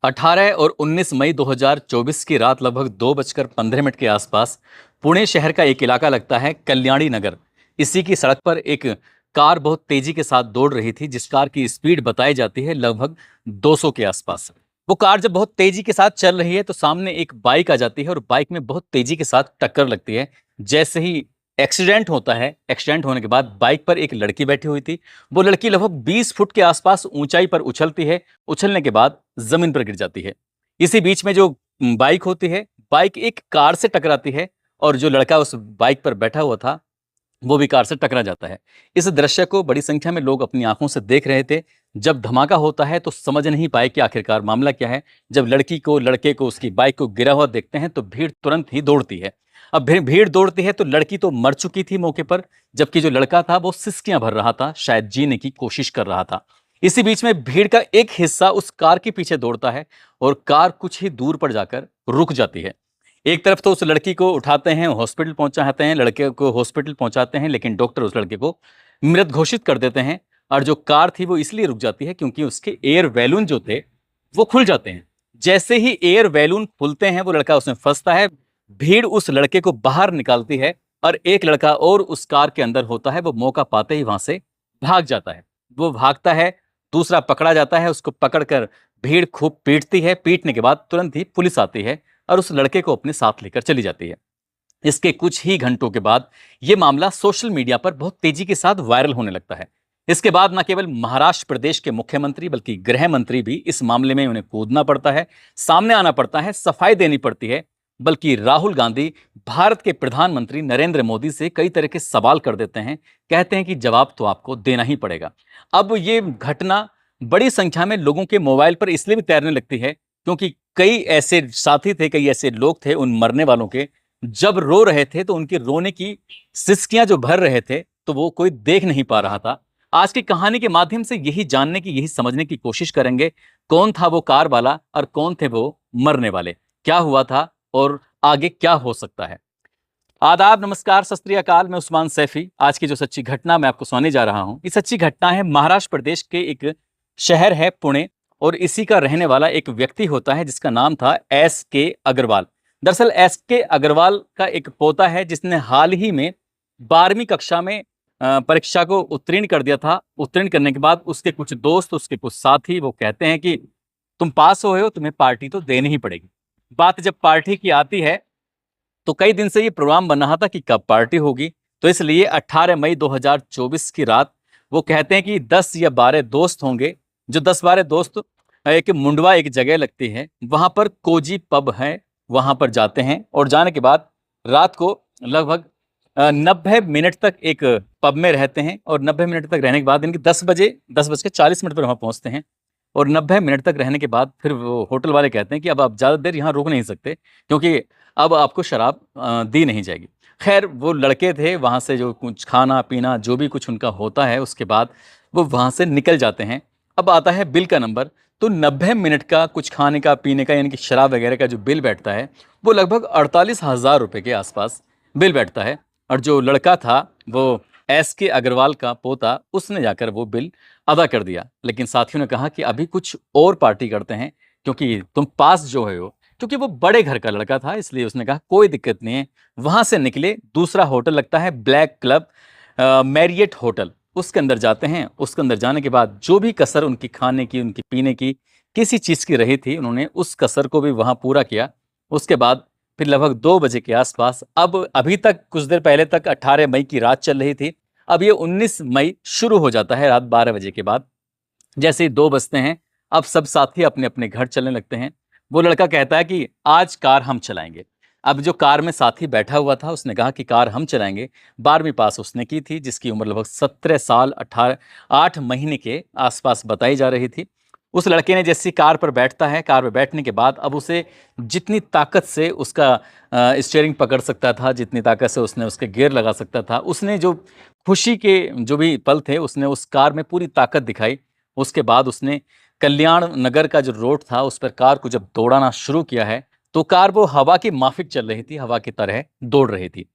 18 और 19 मई 2024 की रात लगभग 2:15 के आसपास पुणे शहर का एक इलाका लगता है कल्याणी नगर। इसी की सड़क पर एक कार बहुत तेजी के साथ दौड़ रही थी, जिस कार की स्पीड बताई जाती है लगभग 200 के आसपास। वो कार जब बहुत तेजी के साथ चल रही है तो सामने एक बाइक आ जाती है और बाइक में बहुत तेजी के साथ टक्कर लगती है। जैसे ही एक्सीडेंट होता है, एक्सीडेंट होने के बाद बाइक पर एक लड़की बैठी हुई थी। वो लड़की लगभग 20 फुट के आसपास ऊंचाई पर उछलती है। उछलने के बाद जमीन पर गिर जाती है। इसी बीच में जो बाइक होती है, बाइक एक कार से टकराती है और जो लड़का उस बाइक पर बैठा हुआ था वो भी कार से टकरा जाता है। इस दृश्य को बड़ी संख्या में लोग अपनी आंखों से देख रहे थे। जब धमाका होता है तो समझ नहीं पाए कि आखिरकार मामला क्या है। जब लड़की को, लड़के को, उसकी बाइक को गिरा हुआ देखते हैं तो भीड़ तुरंत ही दौड़ती है। अब भीड़ दौड़ती है तो लड़की तो मर चुकी थी मौके पर, जबकि जो लड़का था वो सिसकियां भर रहा था, शायद जीने की कोशिश कर रहा था। इसी बीच में भीड़ का एक हिस्सा उस कार के पीछे दौड़ता है और कार कुछ ही दूर पर जाकर रुक जाती है। एक तरफ तो उस लड़की को उठाते हैं, हॉस्पिटल पहुंचाते हैं, लड़के को हॉस्पिटल पहुंचाते हैं, लेकिन डॉक्टर उस लड़के को मृत घोषित कर देते हैं। और जो कार थी वो इसलिए रुक जाती है क्योंकि उसके एयर बैलून जो थे वो खुल जाते हैं। जैसे ही एयर बैलून खुलते हैं वो लड़का उसमें फंसता है। भीड़ उस लड़के को बाहर निकालती है और एक लड़का और उस कार के अंदर होता है। वो मौका पाते ही वहां से भाग जाता है। वो भागता है, दूसरा पकड़ा जाता है। उसको पकड़कर भीड़ खूब पीटती है। पीटने के बाद तुरंत ही पुलिस आती है और उस लड़के को अपने साथ लेकर चली जाती है। इसके कुछ ही घंटों के बाद यह मामला सोशल मीडिया पर बहुत तेजी के साथ वायरल होने लगता है। इसके बाद न केवल महाराष्ट्र प्रदेश के मुख्यमंत्री बल्कि गृह मंत्री भी इस मामले में उन्हें कूदना पड़ता है, सामने आना पड़ता है, सफाई देनी पड़ती है। बल्कि राहुल गांधी भारत के प्रधानमंत्री नरेंद्र मोदी से कई तरह के सवाल कर देते हैं। कहते हैं कि जवाब तो आपको देना ही पड़ेगा। अब ये घटना बड़ी संख्या में लोगों के मोबाइल पर इसलिए भी तैरने लगती है क्योंकि कई ऐसे साथी थे, कई ऐसे लोग थे उन मरने वालों के, जब रो रहे थे तो उनके रोने की सिसकियां जो भर रहे थे तो वो कोई देख नहीं पा रहा था। आज की कहानी के माध्यम से यही जानने की, यही समझने की कोशिश करेंगे कौन था वो कार वाला और कौन थे वो मरने वाले, क्या हुआ था और आगे क्या हो सकता है। आदाब, नमस्कार, सत श्री अकाल। मैं उस्मान सैफी। आज की जो सच्ची घटना मैं आपको सुनाने जा रहा हूं, ये सच्ची घटना है महाराष्ट्र प्रदेश के एक शहर है पुणे, और इसी का रहने वाला एक व्यक्ति होता है जिसका नाम था S.K. अग्रवाल। दरअसल S.K. अग्रवाल का एक पोता है जिसने हाल ही में 12वीं कक्षा में परीक्षा को उत्तीर्ण कर दिया था। उत्तीर्ण करने के बाद उसके कुछ दोस्त, उसके कुछ साथी वो कहते हैं कि तुम पास हुए हो, तुम्हें पार्टी तो देनी ही पड़ेगी। बात जब पार्टी की आती है तो कई दिन से ये प्रोग्राम बन रहा था कि कब पार्टी होगी। तो इसलिए 18 मई 2024 की रात वो कहते हैं कि 10 या 12 दोस्त होंगे। जो 10-12 दोस्त एक मुंडवा एक जगह लगती है, वहां पर कोजी पब है, वहां पर जाते हैं और जाने के बाद रात को लगभग 90 मिनट तक एक पब में रहते हैं। और 90 मिनट तक रहने के बाद इनके 10:40 पर वहां पहुंचते हैं। और 90 मिनट तक रहने के बाद फिर वो होटल वाले कहते हैं कि अब आप ज़्यादा देर यहाँ रुक नहीं सकते क्योंकि अब आपको शराब दी नहीं जाएगी। खैर वो लड़के थे, वहाँ से जो कुछ खाना पीना जो भी कुछ उनका होता है उसके बाद वो वहाँ से निकल जाते हैं। अब आता है बिल का नंबर। तो 90 मिनट का कुछ खाने का पीने का यानी कि शराब वगैरह का जो बिल बैठता है वो लगभग 48,000 रुपये के आसपास बिल बैठता है। और जो लड़का था वो S.K. अग्रवाल का पोता, उसने जाकर वो बिल अदा कर दिया। लेकिन साथियों ने कहा कि अभी कुछ और पार्टी करते हैं क्योंकि तुम पास जो है हो, क्योंकि वो बड़े घर का लड़का था इसलिए उसने कहा कोई दिक्कत नहीं है। वहां से निकले, दूसरा होटल लगता है ब्लैक क्लब मैरियट होटल, उसके अंदर जाते हैं। उसके अंदर जाने के बाद जो भी कसर उनकी खाने की, उनकी पीने की, किसी चीज़ की रही थी, उन्होंने उस कसर को भी वहां पूरा किया। उसके बाद फिर लगभग 2 बजे के आसपास, अब अभी तक कुछ देर पहले तक 18 मई की रात चल रही थी, अब ये 19 मई शुरू हो जाता है रात 12 बजे के बाद। जैसे ही 2 बजते हैं, अब सब साथी अपने अपने घर चलने लगते हैं। वो लड़का कहता है कि आज कार हम चलाएंगे। अब जो कार में साथी बैठा हुआ था उसने कहा कि कार हम चलाएंगे। 12वीं पास उसने की थी, जिसकी उम्र लगभग 17 साल 8 महीने के आसपास बताई जा रही थी। उस लड़के ने जैसी कार पर बैठता है, कार पर बैठने के बाद अब उसे जितनी ताकत से उसका स्टीयरिंग पकड़ सकता था, जितनी ताकत से उसने उसके गियर लगा सकता था, उसने जो खुशी के जो भी पल थे उसने उस कार में पूरी ताकत दिखाई। उसके बाद उसने कल्याण नगर का जो रोड था उस पर कार को जब दौड़ाना शुरू किया है तो कार वो हवा की माफिक चल रही थी, हवा की तरह दौड़ रही थी।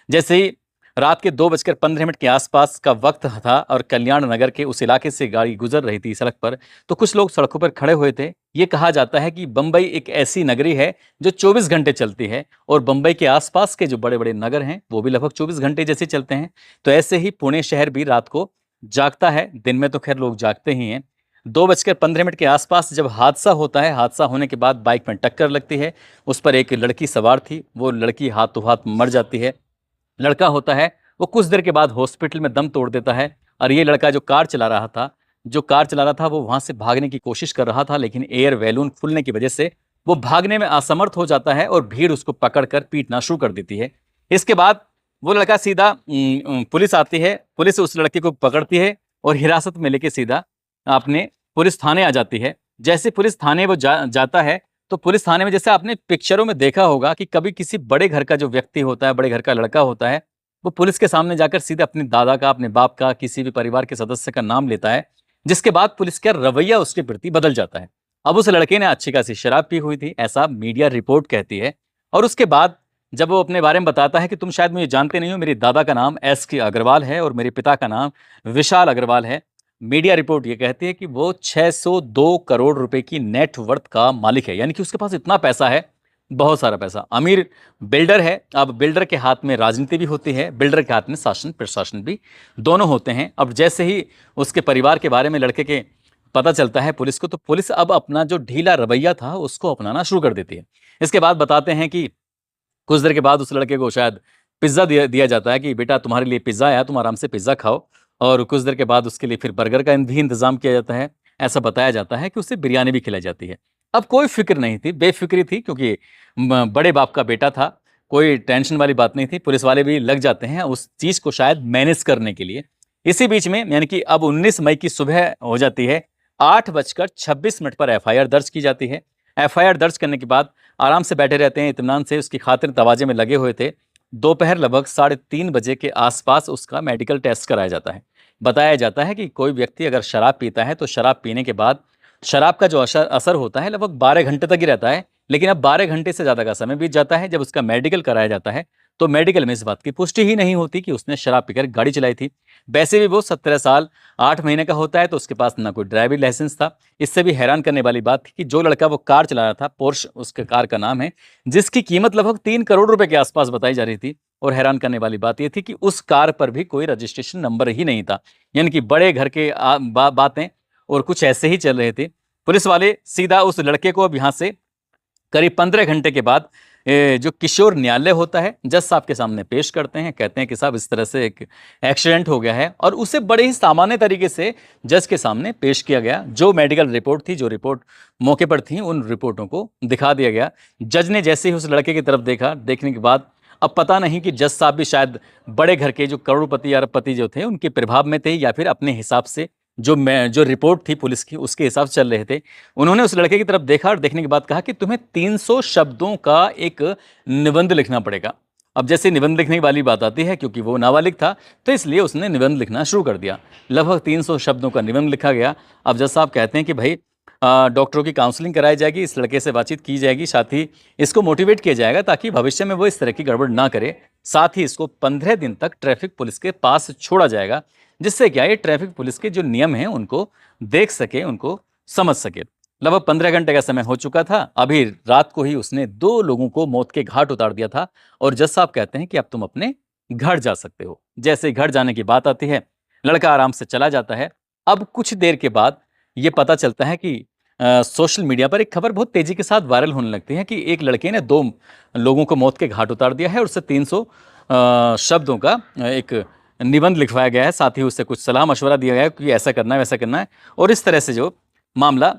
जैसे ही रात के 2:15 के आसपास का वक्त था और कल्याण नगर के उस इलाके से गाड़ी गुजर रही थी सड़क पर, तो कुछ लोग सड़कों पर खड़े हुए थे। ये कहा जाता है कि बम्बई एक ऐसी नगरी है जो 24 घंटे चलती है, और बम्बई के आसपास के जो बड़े बड़े नगर हैं वो भी लगभग 24 घंटे जैसे चलते हैं। तो ऐसे ही पुणे शहर भी रात को जागता है, दिन में तो खैर लोग जागते ही हैं। 2:15 के आसपास जब हादसा होता है, हादसा होने के बाद बाइक में टक्कर लगती है, उस पर एक लड़की सवार थी, वो लड़की हाथों हाथ मर जाती है। लड़का होता है वो कुछ देर के बाद हॉस्पिटल में दम तोड़ देता है, और ये लड़का जो कार चला रहा था वो वहां से भागने की कोशिश कर रहा था, लेकिन एयर बैलून फूलने की वजह से वो भागने में असमर्थ हो जाता है और भीड़ उसको पकड़कर पीटना शुरू कर देती है। इसके बाद वो लड़का सीधा पुलिस आती है, पुलिस उस लड़के को पकड़ती है और हिरासत में लेके सीधा अपने पुलिस थाने आ जाती है। जैसे पुलिस थाने वो जाता है, तो पुलिस थाने में जैसे आपने पिक्चरों में देखा होगा कि कभी किसी बड़े घर का जो व्यक्ति होता है, बड़े घर का लड़का होता है, वो पुलिस के सामने जाकर सीधे अपने दादा का, अपने बाप का, किसी भी परिवार के सदस्य का नाम लेता है, जिसके बाद पुलिस का रवैया उसके प्रति बदल जाता है। अब उस लड़के ने अच्छी खासी शराब पी हुई थी, ऐसा मीडिया रिपोर्ट कहती है। और उसके बाद जब वो अपने बारे में बताता है कि तुम शायद मुझे जानते नहीं हो, मेरे दादा का नाम S.K. अग्रवाल है और मेरे पिता का नाम विशाल अग्रवाल है। मीडिया रिपोर्ट ये कहती है कि वो 602 करोड़ रुपए की नेटवर्थ का मालिक है, यानी कि उसके पास इतना पैसा है, बहुत सारा पैसा, अमीर बिल्डर है। अब बिल्डर के हाथ में राजनीति भी होती है, बिल्डर के हाथ में शासन प्रशासन भी, दोनों होते हैं। अब जैसे ही उसके परिवार के बारे में लड़के के पता चलता है पुलिस को, तो पुलिस अब अपना जो ढीला रवैया था उसको अपनाना शुरू कर देती है। इसके बाद बताते हैं कि कुछ देर के बाद उस लड़के को शायद पिज्ज़ा दिया जाता है कि बेटा तुम्हारे लिए पिज्ज़ा आया, तुम आराम से पिज्ज़ा खाओ। और कुछ देर के बाद उसके लिए फिर बर्गर का भी इंतजाम किया जाता है। ऐसा बताया जाता है कि उसे बिरयानी भी खिलाई जाती है। अब कोई फिक्र नहीं थी, बेफिक्री थी, क्योंकि बड़े बाप का बेटा था, कोई टेंशन वाली बात नहीं थी। पुलिस वाले भी लग जाते हैं उस चीज़ को शायद मैनेज करने के लिए। इसी बीच में यानी कि अब 19 मई की सुबह हो जाती है, 8:26 पर एफआईआर दर्ज की जाती है। एफआईआर दर्ज करने के बाद आराम से बैठे रहते हैं, इत्मीनान से उसकी खातिर तवाजे में लगे हुए थे। दोपहर लगभग 3:30 बजे के आसपास उसका मेडिकल टेस्ट कराया जाता है। बताया जाता है कि कोई व्यक्ति अगर शराब पीता है तो शराब पीने के बाद शराब का जो असर होता है लगभग 12 घंटे तक ही रहता है। लेकिन अब 12 घंटे से ज़्यादा का समय बीत जाता है। जब उसका मेडिकल कराया जाता है तो मेडिकल में इस बात की पुष्टि ही नहीं होती कि उसने शराब पीकर गाड़ी चलाई थी। वैसे भी वो 17 साल 8 महीने का होता है, तो उसके पास ना कोई ड्राइविंग लाइसेंस था। इससे भी हैरान करने वाली बात थी कि जो लड़का वो कार चला रहा था, पोर्श उसके कार का नाम है, जिसकी कीमत लगभग 3 करोड़ रुपए के आसपास बताई जा रही थी। और हैरान करने वाली बात यह थी कि उस कार पर भी कोई रजिस्ट्रेशन नंबर ही नहीं था। यानी कि बड़े घर के बातें और कुछ ऐसे ही चल रहे थे। पुलिस वाले सीधा उस लड़के को अब यहाँ से करीब 15 घंटे के बाद जो किशोर न्यायालय होता है, जज साहब के सामने पेश करते हैं। कहते हैं कि साहब इस तरह से एक एक्सीडेंट हो गया है, और उसे बड़े ही सामान्य तरीके से जज के सामने पेश किया गया। जो मेडिकल रिपोर्ट थी, जो रिपोर्ट मौके पर थी, उन रिपोर्टों को दिखा दिया गया। जज ने जैसे ही उस लड़के की तरफ देखा, देखने के बाद अब पता नहीं कि जज साहब भी शायद बड़े घर के जो करोड़पति अरबपति जो थे उनके प्रभाव में थे, या फिर अपने हिसाब से जो रिपोर्ट थी पुलिस की उसके हिसाब से चल रहे थे। उन्होंने उस लड़के की तरफ देखा और देखने के बाद कहा कि तुम्हें 300 शब्दों का एक निबंध लिखना पड़ेगा। अब जैसे निबंध लिखने वाली बात आती है, क्योंकि वो नाबालिग था तो इसलिए उसने निबंध लिखना शुरू कर दिया। लगभग 300 शब्दों का निबंध लिखा गया। अब जज साहब कहते हैं कि भाई डॉक्टरों की काउंसलिंग कराई जाएगी, इस लड़के से बातचीत की जाएगी, साथ ही इसको मोटिवेट किया जाएगा ताकि भविष्य में वो इस तरह की गड़बड़ ना करे। साथ ही इसको 15 दिन तक ट्रैफिक पुलिस के पास छोड़ा जाएगा, जिससे क्या ये ट्रैफिक पुलिस के जो नियम हैं उनको देख सके, उनको समझ सके। लगभग 15 घंटे का समय हो चुका था। अभी रात को ही उसने 2 लोगों को मौत के घाट उतार दिया था, और जज साहब कहते हैं कि अब तुम अपने घर जा सकते हो। जैसे घर जाने की बात आती है, लड़का आराम से चला जाता है। अब कुछ देर के बाद ये पता चलता है कि सोशल मीडिया पर एक खबर बहुत तेजी के साथ वायरल होने लगती है कि एक लड़के ने 2 लोगों को मौत के घाट उतार दिया है, और उससे 300 शब्दों का एक निबंध लिखवाया गया है। साथ ही उससे कुछ सलाह मशवरा दिया गया है कि ऐसा करना है, वैसा करना है। और इस तरह से जो मामला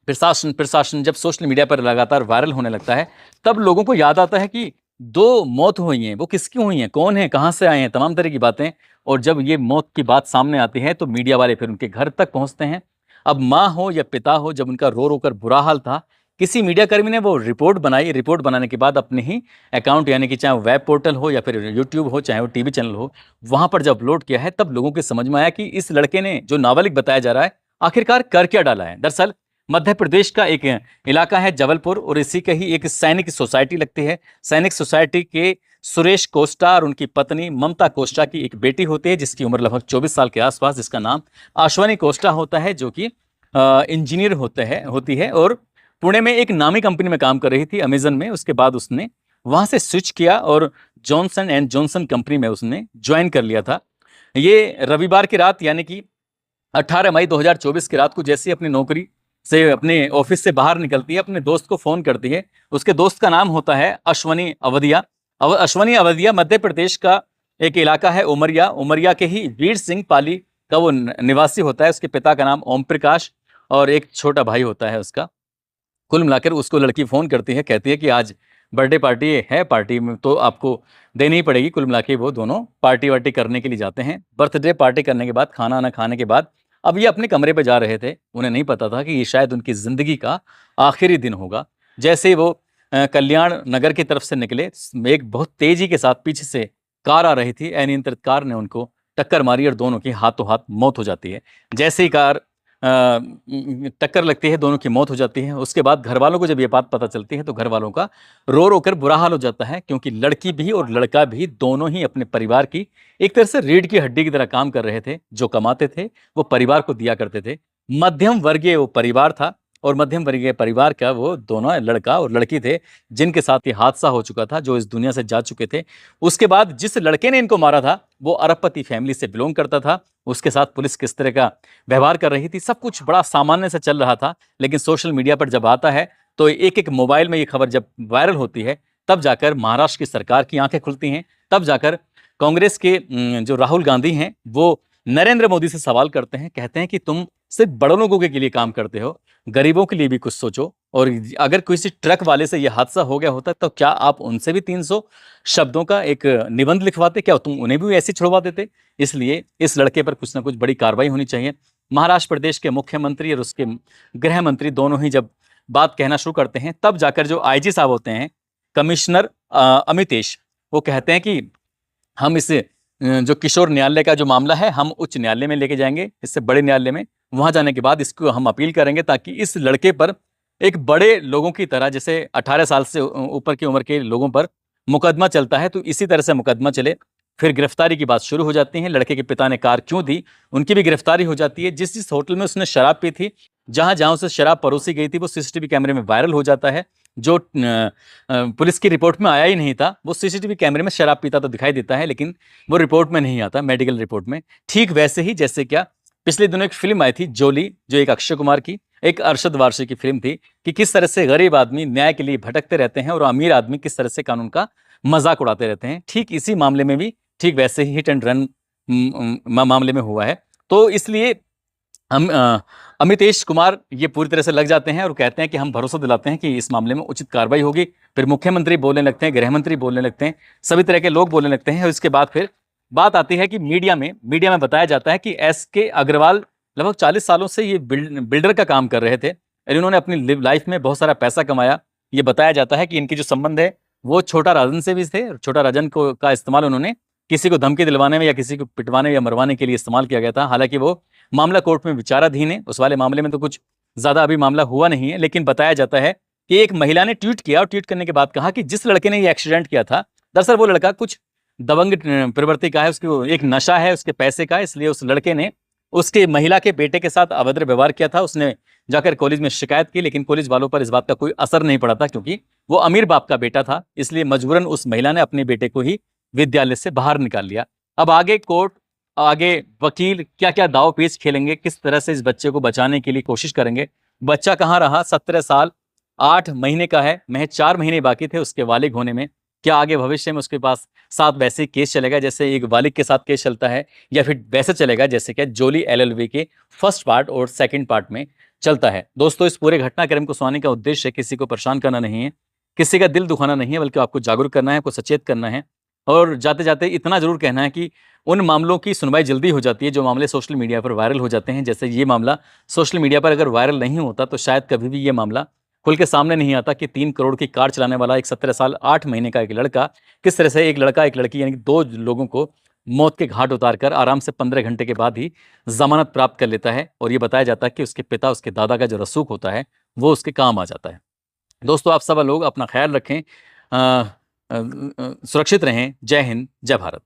प्रशासन जब सोशल मीडिया पर लगातार वायरल होने लगता है, तब लोगों को याद आता है कि 2 मौत हुई हैं, वो किसकी हुई हैं, कौन है, कहाँ से आए हैं, तमाम तरह की बातें। और जब ये मौत की बात सामने आती है तो मीडिया वाले फिर उनके घर तक पहुंचते हैं। अब माँ हो या पिता हो, जब उनका रो रो कर बुरा हाल था, किसी मीडिया कर्मी ने वो रिपोर्ट बनाई। रिपोर्ट बनाने के बाद अपने ही अकाउंट, यानी कि चाहे वेब पोर्टल हो या फिर यूट्यूब हो, चाहे वो टीवी चैनल हो, वहां पर जब अपलोड किया है, तब लोगों के समझ में आया कि इस लड़के ने, जो नाबालिग बताया जा रहा है, आखिरकार कर क्या डाला है। दरअसल मध्य प्रदेश का एक इलाका है जबलपुर, और इसी का ही एक सैनिक सोसाइटी लगती है। सैनिक सोसाइटी के सुरेश कोस्टा और उनकी पत्नी ममता कोस्टा की एक बेटी होती है, जिसकी उम्र लगभग 24 साल के आसपास, जिसका नाम अश्वनी कोस्टा होता है, जो कि इंजीनियर होती है और पुणे में एक नामी कंपनी में काम कर रही थी, अमेजन में। उसके बाद उसने वहां से स्विच किया और जॉनसन एंड जॉनसन कंपनी में उसने ज्वाइन कर लिया था। ये रविवार की रात यानी कि 18 मई 2024 की रात को जैसे ही अपनी नौकरी से अपने ऑफिस से बाहर निकलती है, अपने दोस्त को फोन करती है। उसके दोस्त का नाम होता है अश्वनी अवधिया। अश्वनी अवधिया मध्य प्रदेश का एक इलाका है उमरिया। उमरिया के ही वीर सिंह पाली का वो निवासी होता है। उसके पिता का नाम ओम प्रकाश और एक छोटा भाई होता है उसका। कुल मिलाकर उसको लड़की फोन करती है, कहती है कि आज बर्थडे पार्टी है, पार्टी में तो आपको देनी ही पड़ेगी। कुल मिला के वो दोनों पार्टी वार्टी करने के लिए जाते हैं। बर्थडे पार्टी करने के बाद, खाना ना खाने के बाद अब ये अपने कमरे पे जा रहे थे। उन्हें नहीं पता था कि ये शायद उनकी जिंदगी का आखिरी दिन होगा। जैसे ही वो कल्याण नगर की तरफ से निकले, एक बहुत तेजी के साथ पीछे से कार आ रही थी। अनियंत्रित कार ने उनको टक्कर मारी और दोनों की हाथों हाथ मौत हो जाती है। जैसे ही कार टक्कर लगती है, दोनों की मौत हो जाती है। उसके बाद घर वालों को जब ये बात पता चलती है तो घर वालों का रो रो कर बुरा हाल हो जाता है, क्योंकि लड़की भी और लड़का भी दोनों ही अपने परिवार की एक तरह से रीढ़ की हड्डी की तरह काम कर रहे थे। जो कमाते थे वो परिवार को दिया करते थे। मध्यम वर्गीय वो परिवार था और मध्यम वर्गीय परिवार का वो दोनों लड़का और लड़की थे जिनके साथ ये हादसा हो चुका था, जो इस दुनिया से जा चुके थे। उसके बाद जिस लड़के ने इनको मारा था वो अरबपति फैमिली से बिलोंग करता था। उसके साथ पुलिस किस तरह का व्यवहार कर रही थी, सब कुछ बड़ा सामान्य से चल रहा था। लेकिन सोशल मीडिया पर जब आता है तो एक एक मोबाइल में ये खबर जब वायरल होती है, तब जाकर महाराष्ट्र की सरकार की आंखें खुलती हैं। तब जाकर कांग्रेस के जो राहुल गांधी हैं वो नरेंद्र मोदी से सवाल करते हैं, कहते हैं कि तुम सिर्फ बड़े लोगों के लिए काम करते हो, गरीबों के लिए भी कुछ सोचो। और अगर किसी ट्रक वाले से यह हादसा हो गया होता तो क्या आप उनसे भी 300 शब्दों का एक निबंध लिखवाते? क्या तुम उन्हें भी ऐसे छुड़वा देते? इसलिए इस लड़के पर कुछ ना कुछ बड़ी कार्रवाई होनी चाहिए। महाराष्ट्र प्रदेश के मुख्यमंत्री और उसके गृह मंत्री दोनों ही जब बात कहना शुरू करते हैं, तब जाकर जो आईजी साहब होते हैं, कमिश्नर अमितेश, वो कहते हैं कि हम इस जो किशोर न्यायालय का जो मामला है हम उच्च न्यायालय में लेके जाएंगे, इससे बड़े न्यायालय में। वहां जाने के बाद इसको हम अपील करेंगे ताकि इस लड़के पर एक बड़े लोगों की तरह, जैसे 18 साल से ऊपर की उम्र के लोगों पर मुकदमा चलता है, तो इसी तरह से मुकदमा चले। फिर गिरफ्तारी की बात शुरू हो जाती है। लड़के के पिता ने कार क्यों दी, उनकी भी गिरफ्तारी हो जाती है। जिस जिस होटल में उसने शराब पी थी, जहां जहां उसे शराब परोसी गई थी, वो सीसीटीवी कैमरे में वायरल हो जाता है। जो पुलिस की रिपोर्ट में आया ही नहीं था, वो सीसीटीवी कैमरे में शराब पीता तो दिखाई देता है, लेकिन वो रिपोर्ट में नहीं आता, मेडिकल रिपोर्ट में। ठीक वैसे ही जैसे क्या पिछले दिनों एक फिल्म आई थी जोली, जो एक अक्षय कुमार की, एक अरशद वारसी की फिल्म थी, कि किस तरह से गरीब आदमी न्याय के लिए भटकते रहते हैं और अमीर आदमी किस तरह से कानून का मजाक उड़ाते रहते हैं। ठीक इसी मामले में भी ठीक वैसे ही हिट एंड रन मामले में हुआ है। तो इसलिए हम अमितेश कुमार ये पूरी तरह से लग जाते हैं और कहते हैं कि हम भरोसा दिलाते हैं कि इस मामले में उचित कार्रवाई होगी। फिर मुख्यमंत्री बोलने लगते हैं, गृह मंत्री बोलने लगते हैं, सभी तरह के लोग बोलने लगते हैं। और इसके बाद फिर बात आती है कि मीडिया में बताया जाता है कि एस.के. अग्रवाल लगभग 40 सालों से ये बिल्डर का काम कर रहे थे और इन्होंने अपनी लाइफ में बहुत सारा पैसा कमाया। ये बताया जाता है कि इनकी जो संबंध है वो छोटा राजन से भी थे। छोटा राजन को का इस्तेमाल उन्होंने किसी को धमकी दिलवाने में या किसी को पिटवाने या मरवाने के लिए इस्तेमाल किया गया था। हालांकि वो मामला कोर्ट में विचाराधीन है। उस वाले मामले में तो कुछ ज्यादा अभी मामला हुआ नहीं है, लेकिन बताया जाता है कि एक महिला ने ट्वीट किया और ट्वीट करने के बाद कहा कि जिस लड़के ने ये एक्सीडेंट किया था, दरअसल वो लड़का कुछ दबंग प्रवृत्ति का है, उसकी एक नशा है उसके पैसे का, इसलिए उस लड़के ने उसके महिला के बेटे के साथ अभद्र व्यवहार किया था। उसने जाकर कॉलेज में शिकायत की, लेकिन कॉलेज वालों पर इस बात का कोई असर नहीं पड़ा था, क्योंकि वो अमीर बाप का बेटा था। इसलिए मजबूरन उस महिला ने अपने बेटे को ही विद्यालय से बाहर निकाल लिया। अब आगे कोर्ट, आगे वकील क्या क्या दाव पेच खेलेंगे, किस तरह से इस बच्चे को बचाने के लिए कोशिश करेंगे। बच्चा कहाँ रहा, 17 साल 8 महीने का है, महज 4 महीने बाकी थे उसके बालिग होने में। क्या आगे भविष्य में उसके पास साथ वैसे ही केस चलेगा जैसे एक बालिग के साथ केस चलता है, या फिर वैसे चलेगा जैसे क्या जोली एलएलबी के फर्स्ट पार्ट और सेकंड पार्ट में चलता है। दोस्तों, इस पूरे घटनाक्रम को सुनाने का उद्देश्य किसी को परेशान करना नहीं है, किसी का दिल दुखाना नहीं है, बल्कि आपको जागरूक करना है, आपको सचेत करना है। और जाते जाते इतना जरूर कहना है कि उन मामलों की सुनवाई जल्दी हो जाती है जो मामले सोशल मीडिया पर वायरल हो जाते हैं। जैसे ये मामला सोशल मीडिया पर अगर वायरल नहीं होता तो शायद कभी भी ये मामला खुल के सामने नहीं आता कि 3 करोड़ की कार चलाने वाला एक 17 साल 8 महीने का एक लड़का किस तरह से एक लड़का एक लड़की यानी कि 2 लोगों को मौत के घाट उतारकर आराम से 15 घंटे के बाद ही जमानत प्राप्त कर लेता है। और ये बताया जाता है कि उसके पिता, उसके दादा का जो रसूख होता है वो उसके काम आ जाता है। दोस्तों, आप सब लोग अपना ख्याल रखें, सुरक्षित रहें। जय हिंद, जय भारत।